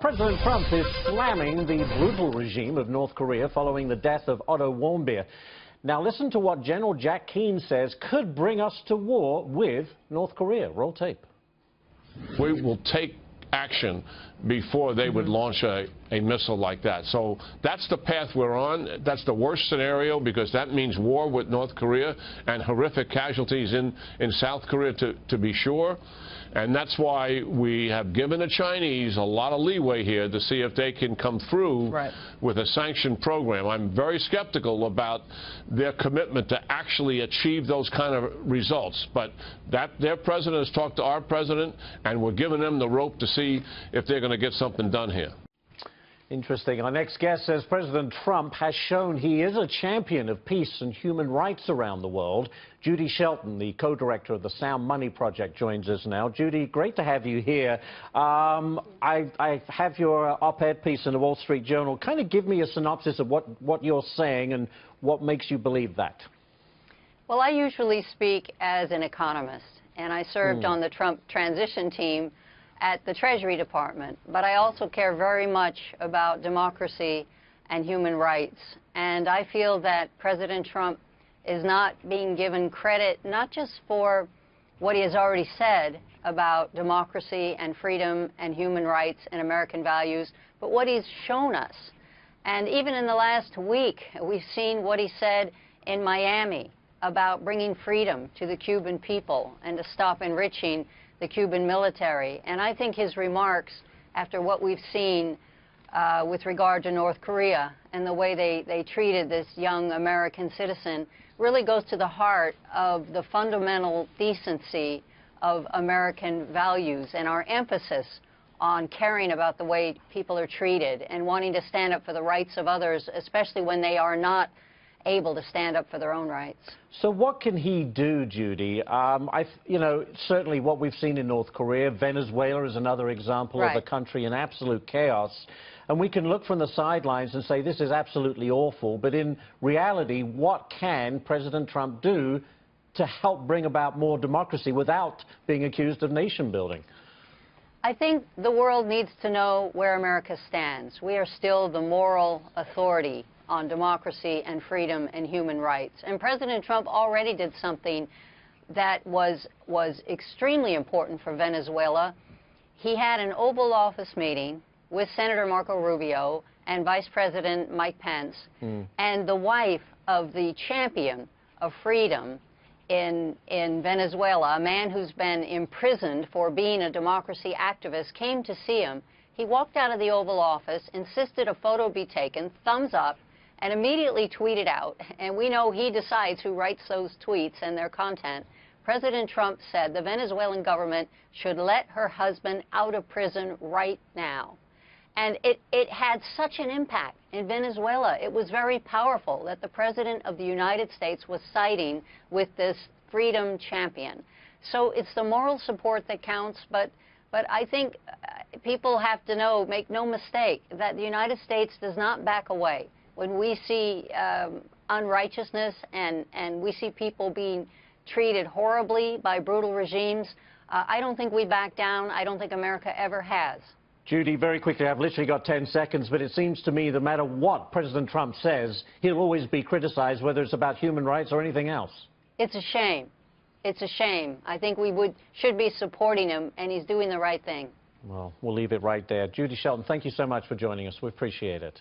President Trump is slamming the brutal regime of North Korea following the death of Otto Warmbier. Now listen to what General Jack Keane says could bring us to war with North Korea. Roll tape. We will take action before they would launch a missile like that. So that's the path we're on. That's the worst scenario because that means war with North Korea and horrific casualties in South Korea to be sure. And that's why we have given the Chinese a lot of leeway here to see if they can come through with a sanctioned program. I'm very skeptical about their commitment to actually achieve those kind of results. But their president has talked to our president, and we're giving them the rope to see if they're going to get something done here. Interesting. Our next guest says President Trump has shown he is a champion of peace and human rights around the world. Judy Shelton, the co-director of the Sound Money Project, joins us now. Judy, great to have you here. I have your op-ed piece in the Wall Street Journal. Kind of give me a synopsis of what you're saying and what makes you believe that. Well, I usually speak as an economist, and I served on the Trump transition team at the Treasury Department, but I also care very much about democracy and human rights. And I feel that President Trump is not being given credit, not just for what he has already said about democracy and freedom and human rights and American values, but what he's shown us. And even in the last week, we've seen what he said in Miami about bringing freedom to the Cuban people and to stop enriching the Cuban military. And I think his remarks, after what we've seen with regard to North Korea and the way they treated this young American citizen, really goes to the heart of the fundamental decency of American values and our emphasis on caring about the way people are treated and wanting to stand up for the rights of others, especially when they are not able to stand up for their own rights. So what can he do, Judy? Certainly what we've seen in North Korea, Venezuela is another example of a country in absolute chaos. And we can look from the sidelines and say this is absolutely awful. But in reality, what can President Trump do to help bring about more democracy without being accused of nation building? I think the world needs to know where America stands. We are still the moral authority on democracy and freedom and human rights. And President Trump already did something that was extremely important for Venezuela. He had an Oval Office meeting with Senator Marco Rubio and Vice President Mike Pence, and the wife of the champion of freedom in Venezuela, a man who's been imprisoned for being a democracy activist, came to see him. He walked out of the Oval Office, insisted a photo be taken, thumbs up, and immediately tweeted out, and we know he decides who writes those tweets and their content. President Trump said the Venezuelan government should let her husband out of prison right now. And it had such an impact in Venezuela. It was very powerful that the President of the United States was siding with this freedom champion. So it's the moral support that counts, but I think people have to know, make no mistake, that the United States does not back away. When we see unrighteousness and we see people being treated horribly by brutal regimes, I don't think we back down. I don't think America ever has. Judy, very quickly, I've literally got 10 seconds, but it seems to me no matter what President Trump says, he'll always be criticized, whether it's about human rights or anything else. It's a shame. It's a shame. I think we should be supporting him, and he's doing the right thing. Well, we'll leave it right there. Judy Shelton, thank you so much for joining us. We appreciate it.